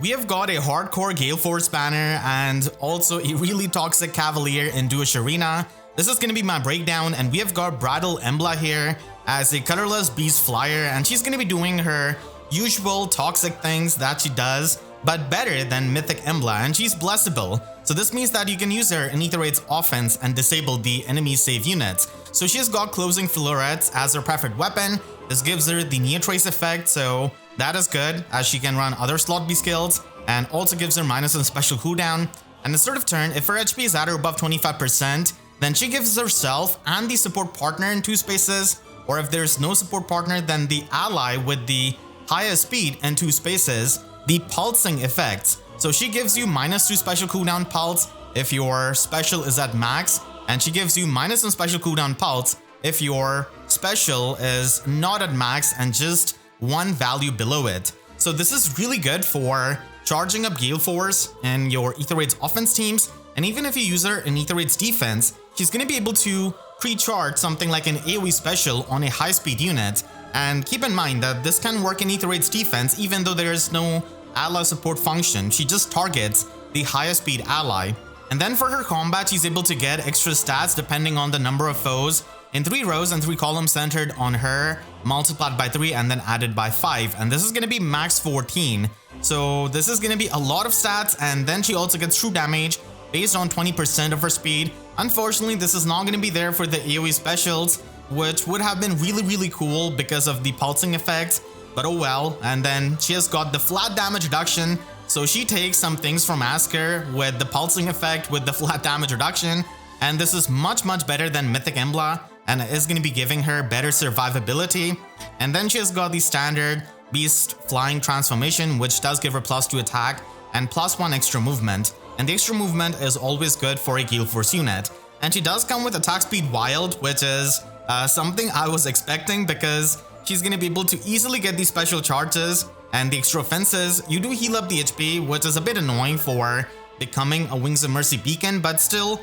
We have got a hardcore Gale Force banner and also a really toxic Cavalier in Duels Sharena. This is going to be my breakdown, and we have got Bride Embla here as a colorless beast flyer, and she's going to be doing her usual toxic things that she does, but better than Mythic Embla, and she's blessable. So this means that you can use her in Aether Raids offense and disable the enemy save units. So she's got closing florets as her preferred weapon. This gives her the near trace effect, so that is good as she can run other slot B skills, and also gives her minus on special cooldown. And the start of turn, if her HP is at or above 25%, then she gives herself and the support partner in 2 spaces, or if there's no support partner, then the ally with the highest speed in 2 spaces, the pulsing effects. So she gives you -2 special cooldown pulse if your special is at max, and she gives you -1 special cooldown pulse if your special is not at max and just 1 value below it. So this is really good for charging up Gale Force in your Aether Raids offense teams, and even if you use her in Aether Raids defense, she's going to be able to pre-charge something like an AoE special on a high speed unit. And keep in mind that this can work in Aether Raids defense even though there is no ally support function. She just targets the highest speed ally. And then for her combat, she's able to get extra stats depending on the number of foes in 3 rows and 3 columns centered on her, multiplied by 3 and then added by 5. And this is going to be max 14. So this is going to be a lot of stats, and then she also gets true damage based on 20% of her speed. Unfortunately, this is not going to be there for the AoE specials, which would have been really cool because of the pulsing effect, but oh well. And then she has got the flat damage reduction, so she takes some things from Asker with the pulsing effect with the flat damage reduction, and this is much better than Mythic Embla, and it is going to be giving her better survivability. And then she has got the standard beast flying transformation, which does give her +2 attack and +1 extra movement, and the extra movement is always good for a Gale Force unit. And she does come with attack speed wild, which is something I was expecting because she's going to be able to easily get these special charges and the extra offenses. You do heal up the HP, which is a bit annoying for becoming a Wings of Mercy beacon, but still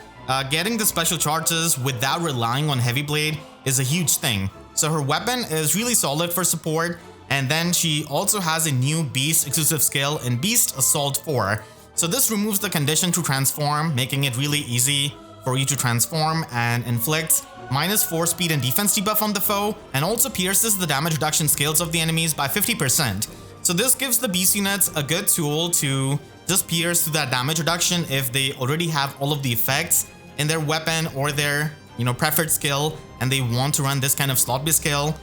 getting the special charges without relying on Heavy Blade is a huge thing. So her weapon is really solid for support, and then she also has a new beast exclusive skill in Beast Assault 4. So this removes the condition to transform, making it really easy for you to transform, and inflicts -4 speed and defense debuff on the foe, and also pierces the damage reduction scales of the enemies by 50%. So this gives the beast units a good tool to just pierce through that damage reduction if they already have all of the effects in their weapon or their preferred skill, and they want to run this kind of slot-based skill.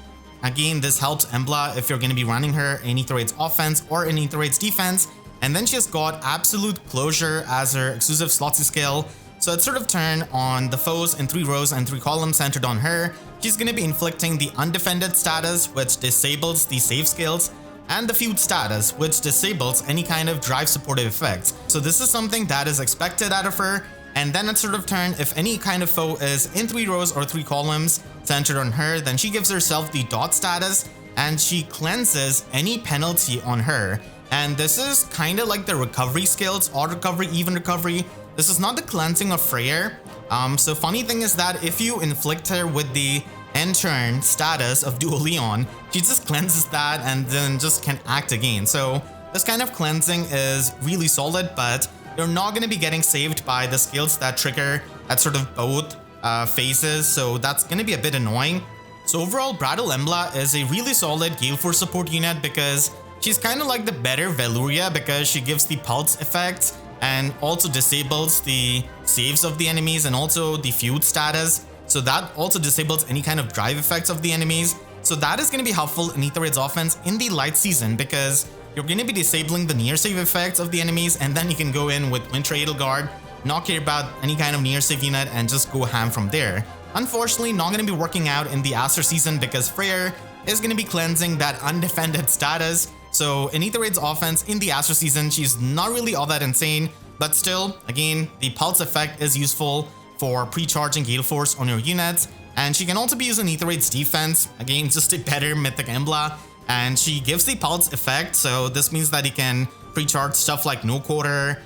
Again, this helps Embla if you're going to be running her in Aether Raids offense or in Aether Raids defense. And then she has got Absolute Closure as her exclusive slotsy skill. So at sort of turn on the foes in 3 rows and 3 columns centered on her, she's going to be inflicting the Undefended status, which disables the save skills, and the Feud status, which disables any kind of drive supportive effects. So this is something that is expected out of her. And then at sort of turn, if any kind of foe is in 3 rows or 3 columns centered on her, then she gives herself the Dot status, and she cleanses any penalty on her. And this is kind of like the recovery skills, odd recovery, even recovery. This is not the cleansing of Freyr. So funny thing is that if you inflict her with the end turn status of Dual Leon, she just cleanses that and then just can act again. So this kind of cleansing is really solid, but you're not going to be getting saved by the skills that trigger at sort of both phases. So that's going to be a bit annoying. So overall, Bride Embla is a really solid Gale Force support unit because she's kind of like the better Veluria, because she gives the pulse effect and also disables the saves of the enemies and also the feud status. So that also disables any kind of drive effects of the enemies. So that is going to be helpful in Aether Raids offense in the light season, because you're going to be disabling the near save effects of the enemies, and then you can go in with Winter Edelgard, not care about any kind of near save unit, and just go ham from there. Unfortunately, not going to be working out in the Aster season because Freyr is going to be cleansing that Undefended status. So in Aether Raids offense in the Aster season, she's not really all that insane, but still, again, the pulse effect is useful for pre-charging Gale Force on your units, and she can also be used in Aether Raids defense, again, just a better Mythic Embla, and she gives the pulse effect, so this means that you can pre-charge stuff like No Quarter,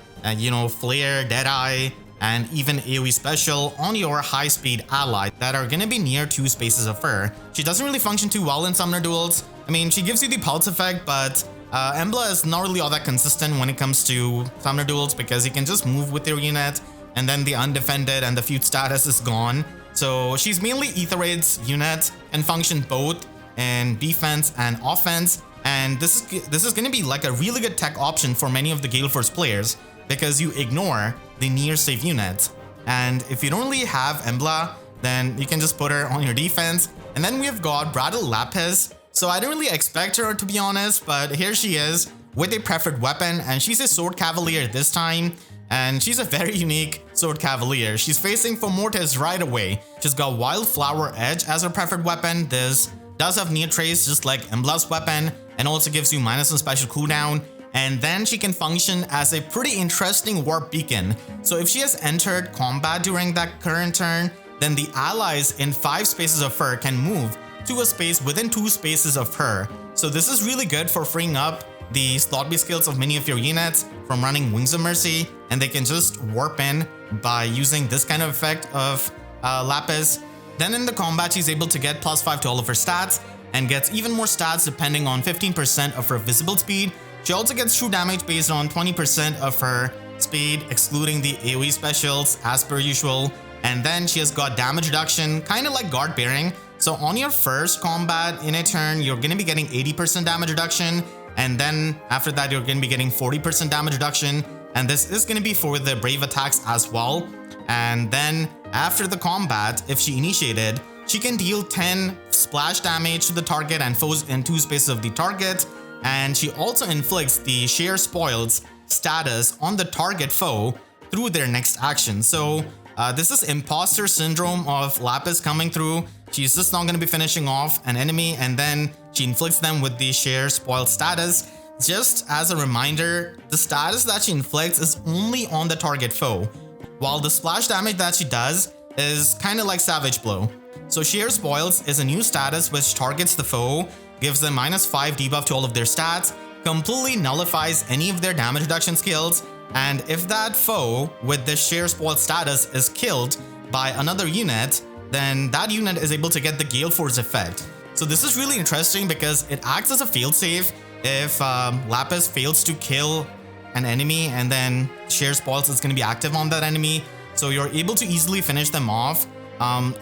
Flare, Deadeye, and even AoE special on your high-speed ally that are gonna be near 2 spaces of her. She doesn't really function too well in Summoner Duels. I mean, she gives you the pulse effect, but Embla is not really all that consistent when it comes to Summoner Duels because you can just move with your unit and then the undefended and the feud status is gone. So she's mainly Aether Raids unit and function both in defense and offense. And this is going to be like a really good tech option for many of the Gale Force players because you ignore the near save unit. And if you don't really have Embla, then you can just put her on your defense. And then we've got Bride Lapis. So I didn't really expect her, to be honest, but here she is with a preferred weapon, and she's a Sword Cavalier this time. And she's a very unique Sword Cavalier. She's facing for Mortis right away. She's got Wildflower Edge as her preferred weapon. This does have Near Trace just like Embla's weapon, and also gives you -1 special cooldown. And then she can function as a pretty interesting warp beacon. So if she has entered combat during that current turn, then the allies in 5 spaces of her can move to a space within 2 spaces of her. So this is really good for freeing up the slot B skills of many of your units from running Wings of Mercy, and they can just warp in by using this kind of effect of Lapis. Then in the combat, she's able to get +5 to all of her stats and gets even more stats depending on 15% of her visible speed. She also gets true damage based on 20% of her speed, excluding the AoE specials as per usual. And then she has got damage reduction, kind of like Guard Bearing. So on your first combat in a turn, you're going to be getting 80% damage reduction. And then after that, you're going to be getting 40% damage reduction. And this is going to be for the brave attacks as well. And then after the combat, if she initiated, she can deal 10 splash damage to the target and foes in 2 spaces of the target. And she also inflicts the Share Spoils status on the target foe through their next action. So this is imposter syndrome of Lapis coming through. She's just not going to be finishing off an enemy, and then she inflicts them with the Share Spoil status. Just as a reminder, the status that she inflicts is only on the target foe, while the splash damage that she does is kind of like Savage Blow. So Share Spoils is a new status which targets the foe, gives them -5 debuff to all of their stats, completely nullifies any of their damage reduction skills, and if that foe with the Share Spoil status is killed by another unit, then that unit is able to get the Gale Force effect. So this is really interesting because it acts as a failsafe if Lapis fails to kill an enemy, and then Share Spoils is going to be active on that enemy. So you're able to easily finish them off.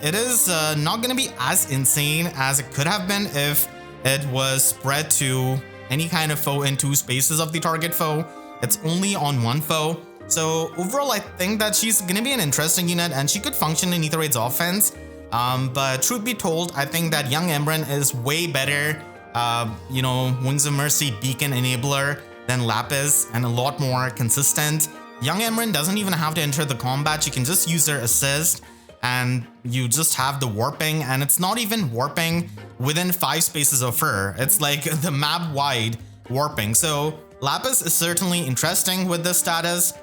It is not going to be as insane as it could have been if it was spread to any kind of foe in 2 spaces of the target foe. It's only on 1 foe. So overall, I think that she's going to be an interesting unit and she could function in Aether Raids offense. But truth be told, I think that Young Emran is way better, Wings of Mercy beacon enabler than Lapis, and a lot more consistent. Young Emran doesn't even have to enter the combat. You can just use her assist and you just have the warping, and it's not even warping within 5 spaces of her. It's like the map wide warping. So Lapis is certainly interesting with this status.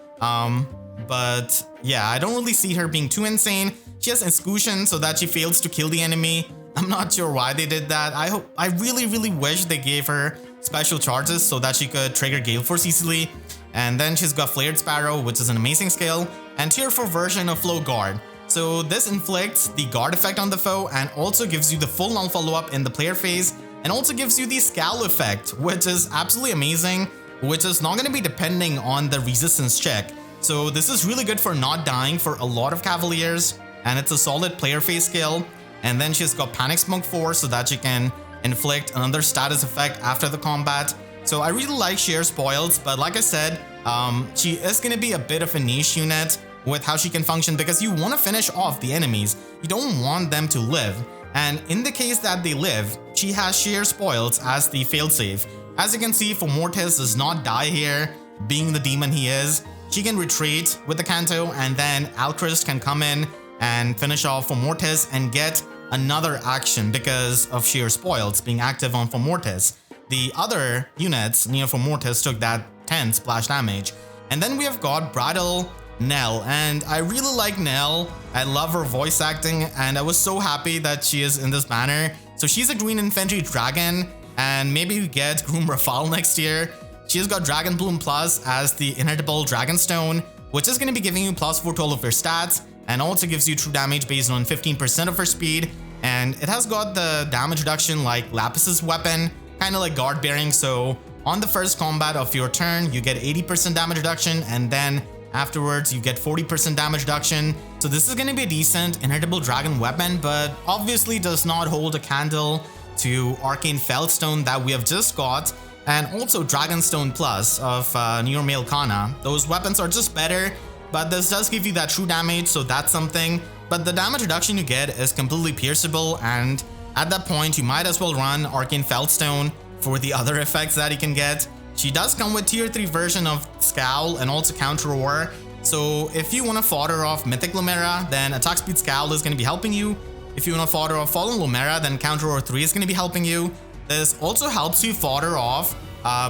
But yeah, I don't really see her being too insane. She has Execution so that she fails to kill the enemy. I'm not sure why they did that. I really wish they gave her special charges so that she could trigger Gale Force easily. And then she's got Flared Sparrow, which is an amazing skill, and tier 4 version of Flow Guard. So this inflicts the guard effect on the foe and also gives you the full null follow-up in the player phase, and also gives you the Scowl effect, which is absolutely amazing, which is not going to be depending on the resistance check. So this is really good for not dying for a lot of Cavaliers, and it's a solid player phase skill. And then she's got Panic Smoke 4 so that she can inflict another status effect after the combat. So I really like Share Spoils, but like I said, she is going to be a bit of a niche unit with how she can function because you want to finish off the enemies. You don't want them to live. And in the case that they live, she has Share Spoils as the failsafe. As you can see, for Mortis does not die here, being the demon he is. She can retreat with the Canto, and then Alcryst can come in and finish off for Mortis and get another action because of Share Spoils being active on for Mortis. The other units near for Mortis took that 10 splash damage. And then we have got Bridal Nel, and I really like Nel. I love her voice acting, and I was so happy that she is in this banner. So she's a green infantry dragon, and maybe we get Groom Rafale next year. She's got Dragon Bloom Plus as the inheritable Dragonstone, which is going to be giving you +4 to all of her stats, and also gives you true damage based on 15% of her speed. And it has got the damage reduction like Lapis's weapon, kind of like Guard Bearing. So On the first combat of your turn, you get 80% damage reduction, and then afterwards you get 40% damage reduction. So this is going to be a decent inhittable dragon weapon, but obviously does not hold a candle to Arcane Feldstone that we have just got, and also Dragonstone Plus of Near Kana. Those weapons are just better, but this does give you that true damage, so that's something. But the damage reduction you get is completely pierceable, and at that point you might as well run Arcane Feldstone for the other effects that you can get. She does come with tier 3 version of Scowl and also Counter Roar, so if you want to fodder off Mythic Lumera, then attack speed Scowl is going to be helping you. If you want to fodder off Fallen Lumera, then Counter Roar 3 is going to be helping you. This also helps you fodder off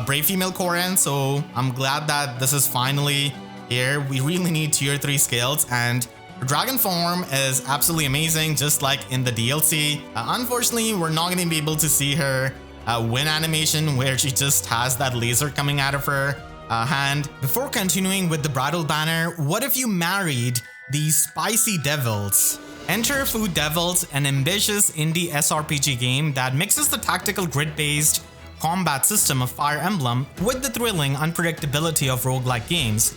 Brave Female Korin, so I'm glad that this is finally here. We really need tier 3 skills, and her dragon form is absolutely amazing, just like in the DLC. Unfortunately, we're not going to be able to see her win animation where she just has that laser coming out of her hand. Before continuing with the bridal banner, what if you married these spicy devils? Enter Food Devils, an ambitious indie SRPG game that mixes the tactical grid-based combat system of Fire Emblem with the thrilling unpredictability of roguelike games.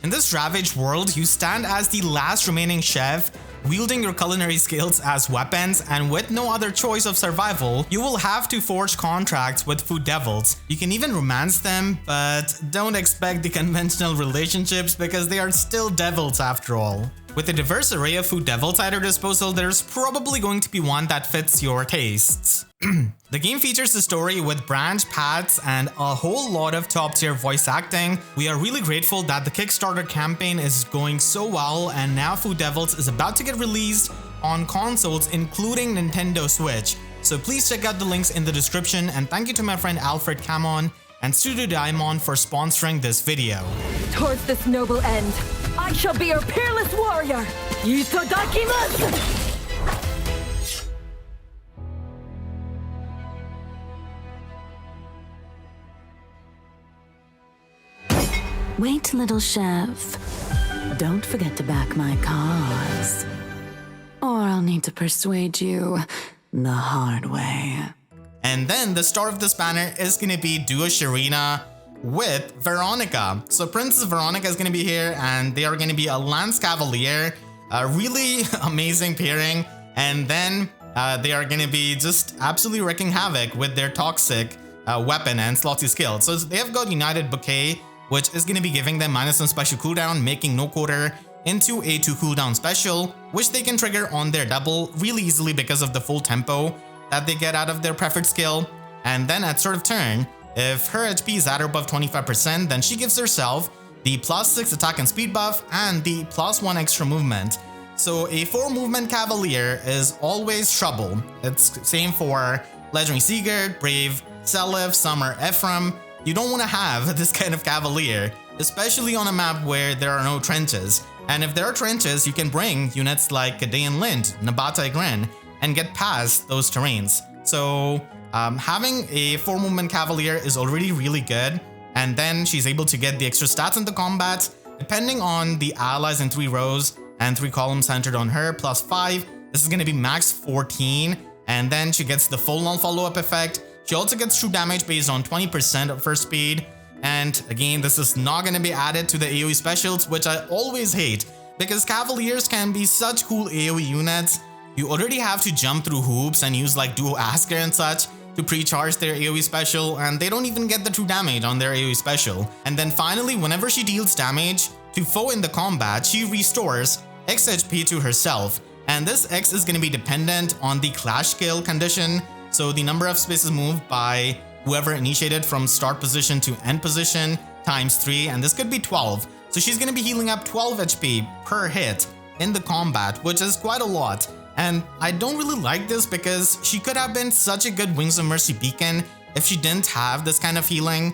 In this ravaged world, you stand as the last remaining chef, wielding your culinary skills as weapons, and with no other choice of survival, you will have to forge contracts with Food Devils. You can even romance them, but don't expect the conventional relationships because they are still devils after all. With a diverse array of Food Devils at your disposal, there's probably going to be one that fits your tastes. The game features a story with branch paths and a whole lot of top tier voice acting. We are really grateful that the Kickstarter campaign is going so well, and now Food Devils is about to get released on consoles including Nintendo Switch. So please check out the links in the description, and thank you to my friend Alfred Camon and Studio Daimon for sponsoring this video. Towards this noble end, I shall be your peerless warrior! Itadakimasu! Wait, little chef. Don't forget to back my cause, or I'll need to persuade you the hard way. And then the star of this banner is going to be Duo Sharena with Veronica. So Princess Veronica is going to be here, and they are going to be a Lance Cavalier, a really amazing pairing. And then they are going to be just absolutely wreaking havoc with their toxic weapon and slotty skill. So they have got United Bouquet, which is going to be giving them -1 special cooldown, making no quarter into a 2 cooldown special, which they can trigger on their double really easily because of the full tempo that they get out of their preferred skill. And then at start of turn, if her HP is at or above 25%, then she gives herself the +6 attack and speed buff and the +1 extra movement. So a 4 movement Cavalier is always trouble. It's same for Legendary Sigurd, Brave, Selif, Summer, Ephraim. You don't want to have this kind of Cavalier, especially on a map where there are no trenches. And if there are trenches, you can bring units like Kadean Lind, Nabata Gren, and get past those terrains. So having a 4 movement Cavalier is already really good, and then she's able to get the extra stats in the combat, depending on the allies in 3 rows and 3 columns centered on her, +5. This is going to be max 14, and then she gets the full null follow-up effect. She also gets true damage based on 20% of her speed, and again, this is not going to be added to the AoE specials, which I always hate, because Cavaliers can be such cool AoE units. You already have to jump through hoops and use like Duo Asker and such to pre-charge their AoE special, and they don't even get the true damage on their AoE special. And then finally, whenever she deals damage to foe in the combat, she restores X HP to herself, and this X is going to be dependent on the clash skill condition, so the number of spaces moved by whoever initiated from start position to end position times 3, and this could be 12. So she's going to be healing up 12 HP per hit in the combat, which is quite a lot. And I don't really like this because she could have been such a good Wings of Mercy beacon if she didn't have this kind of healing.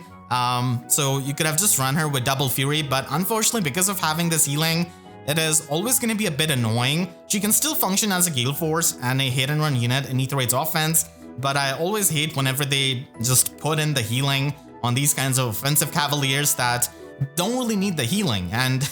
So you could have just run her with Double Fury, but unfortunately because of having this healing, it is always going to be a bit annoying. She can still function as a Gale Force and a hit and run unit in Aether Raids offense, but I always hate whenever they just put in the healing on these kinds of offensive Cavaliers that don't really need the healing, and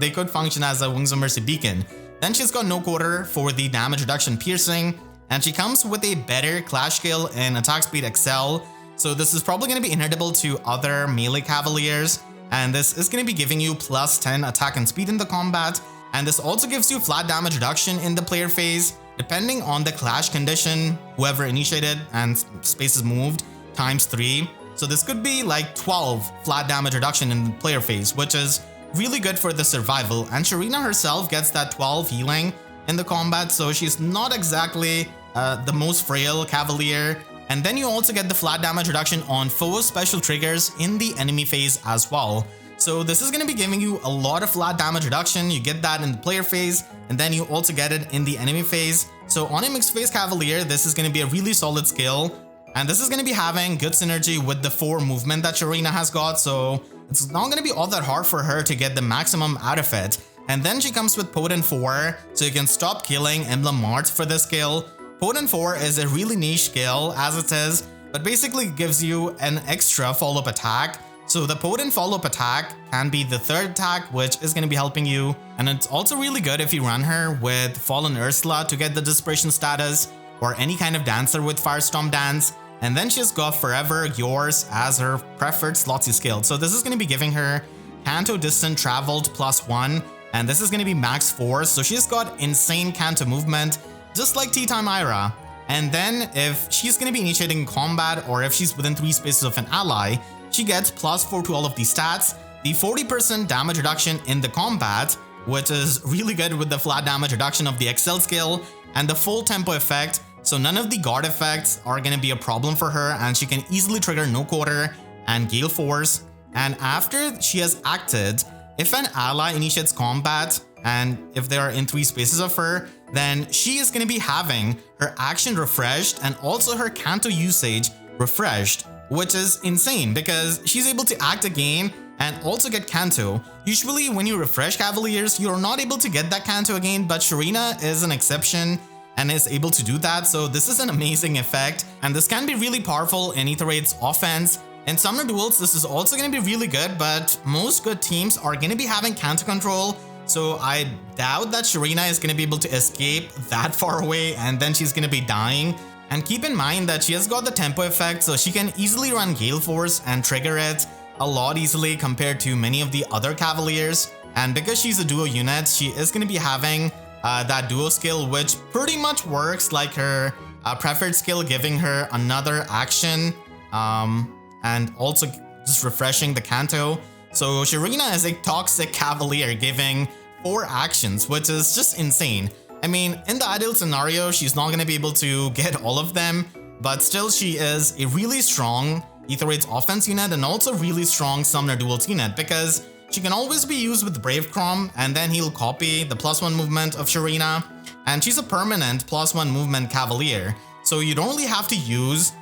they could function as a Wings of Mercy beacon. Then she's got no quarter for the damage reduction piercing, and she comes with a better clash skill in attack speed XL. So this is probably going to be inheritable to other melee cavaliers, and this is going to be giving you plus 10 attack and speed in the combat, and this also gives you flat damage reduction in the player phase, depending on the clash condition, whoever initiated and spaces moved, times 3. So this could be like 12 flat damage reduction in the player phase, which is really good for the survival, and Sharena herself gets that 12 healing in the combat, so she's not exactly the most frail cavalier. And then you also get the flat damage reduction on foe special triggers in the enemy phase as well. So this is going to be giving you a lot of flat damage reduction. You get that in the player phase, and then you also get it in the enemy phase. So on a mixed phase cavalier, this is going to be a really solid skill, and this is going to be having good synergy with the 4 movement that Sharena has got, so it's not going to be all that hard for her to get the maximum out of it. And then she comes with Potent 4, so you can stop killing Emblem Marts for this skill. Potent 4 is a really niche skill as it is, but basically gives you an extra follow-up attack. So the Potent follow-up attack can be the 3rd attack, which is going to be helping you. And it's also really good if you run her with Fallen Ursula to get the Desperation status, or any kind of dancer with Firestorm Dance. And then she's got Forever Yours as her preferred Slotsy skill. So this is going to be giving her Canto Distant Traveled +1, and this is going to be max force. So she's got insane Canto movement, just like Tea Time Ira. And then if she's going to be initiating combat, or if she's within 3 spaces of an ally, she gets +4 to all of these stats, the 40% damage reduction in the combat, which is really good with the flat damage reduction of the Excel skill, and the full tempo effect. So none of the guard effects are going to be a problem for her, and she can easily trigger No Quarter and Gale Force. And after she has acted, if an ally initiates combat, and if they are in 3 spaces of her, then she is going to be having her action refreshed and also her Canto usage refreshed, which is insane because she's able to act again and also get Canto. Usually when you refresh Cavaliers, you're not able to get that Canto again, but Sharena is an exception and is able to do that. So this is an amazing effect, and this can be really powerful in Aether Raids offense. In Summoner Duels, this is also going to be really good, but most good teams are going to be having Canto control. So I doubt that Sharena is going to be able to escape that far away, and then she's going to be dying. And keep in mind that she has got the tempo effect, so she can easily run Gale Force and trigger it a lot easily compared to many of the other Cavaliers. And because she's a duo unit, she is going to be having that duo skill, which pretty much works like her preferred skill, giving her another action and also just refreshing the Canto. So Sharena is a toxic Cavalier giving 4 actions, which is just insane. I mean, in the ideal scenario, she's not going to be able to get all of them, but still she is a really strong Aether Raids offense unit and also really strong Summoner Duels unit, because she can always be used with Brave Crom, and then he'll copy the +1 movement of Sharena, and she's a permanent +1 movement Cavalier. So you don't really have to use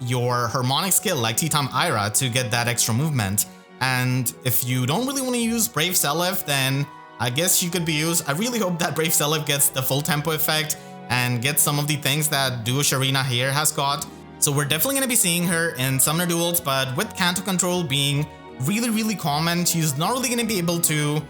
your harmonic skill like Tea Time Ira to get that extra movement. And if you don't really want to use Brave Seliph, then I guess she could be used. I really hope that Brave Seliph gets the full tempo effect and gets some of the things that Duo Sharena here has got. So we're definitely going to be seeing her in Summoner Duels, but with Canto control being really common, she's not really going to be able to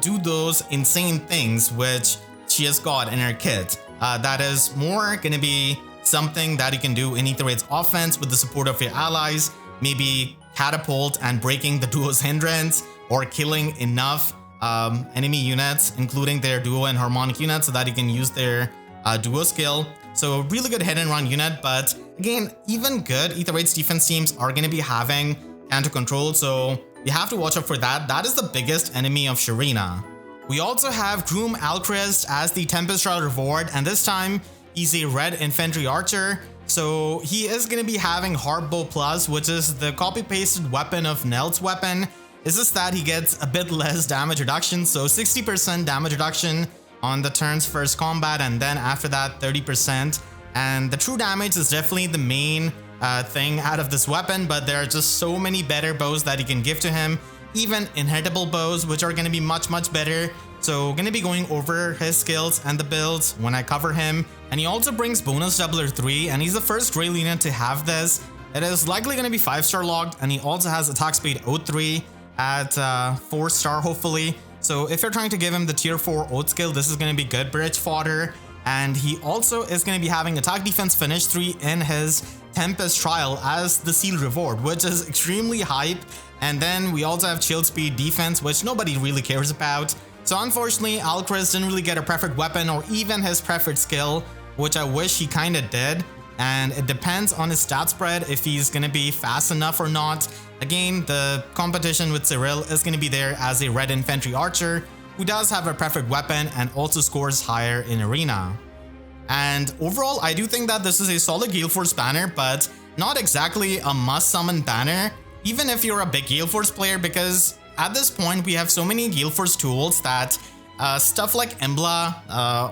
do those insane things which she has got in her kit. That is more going to be something that you can do in Aether Raids offense with the support of your allies, maybe catapult and breaking the duo's hindrance, or killing enough enemy units, including their duo and harmonic units, so that you can use their duo skill. So a really good hit and run unit, but again, even good Aether Raids defense teams are going to be having Canto control, so you have to watch out for that. That is the biggest enemy of Sharena. We also have Groom Alcryst as the Tempest Trial Reward, and this time he's a red infantry archer. So he is going to be having Hardbow Plus, which is the copy-pasted weapon of Nel's weapon. It's just that he gets a bit less damage reduction, so 60% damage reduction on the turn's first combat, and then after that 30%. And the true damage is definitely the main thing out of this weapon, but there are just so many better bows that you can give to him, even inheritable bows, which are going to be much better. So going to be going over his skills and the builds when I cover him. And he also brings bonus doubler 3, and he's the first Grail unit to have this. It is likely going to be 5-star logged, and he also has attack speed 03 at 4-star hopefully. So if you're trying to give him the tier 4 Oath skill, this is going to be good bridge fodder. And he also is going to be having attack defense finish 3 in his Tempest Trial as the sealed reward, which is extremely hype. And then we also have Shield Speed Defense, which nobody really cares about. So unfortunately, Alcryst didn't really get a preferred weapon or even his preferred skill, which I wish he kinda did. And it depends on his stat spread if he's gonna be fast enough or not. Again, the competition with Cyril is gonna be there as a red infantry archer who does have a preferred weapon and also scores higher in arena. And overall, I do think that this is a solid Gale Force banner, but not exactly a must summon banner, even if you're a big Gale Force player, because at this point we have so many Gale Force tools that stuff like Embla,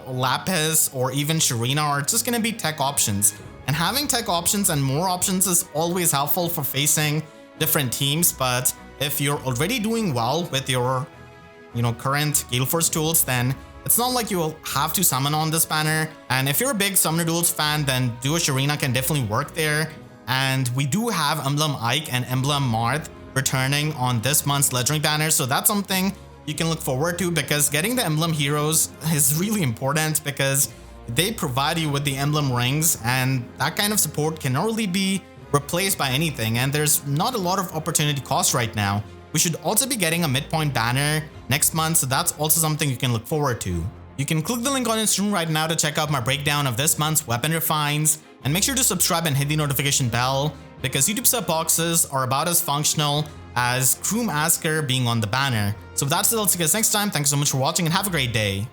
Lapis, or even Sharena are just gonna be tech options. And having tech options and more options is always helpful for facing different teams, but if you're already doing well with your current Gale Force tools, then it's not like you will have to summon on this banner. And if you're a big Summoner Duels fan, then Duo Sharena can definitely work there. And we do have Emblem Ike and Emblem Marth returning on this month's Legendary banner, so that's something you can look forward to, because getting the Emblem Heroes is really important because they provide you with the emblem rings, and that kind of support cannot really be replaced by anything, and there's not a lot of opportunity cost right now. We should also be getting a midpoint banner next month, so that's also something you can look forward to. You can click the link on the screen right now to check out my breakdown of this month's weapon refines, and make sure to subscribe and hit the notification bell, because YouTube sub boxes are about as functional as Groom Alcryst being on the banner. So with that said, I'll see you guys next time. Thanks so much for watching and have a great day.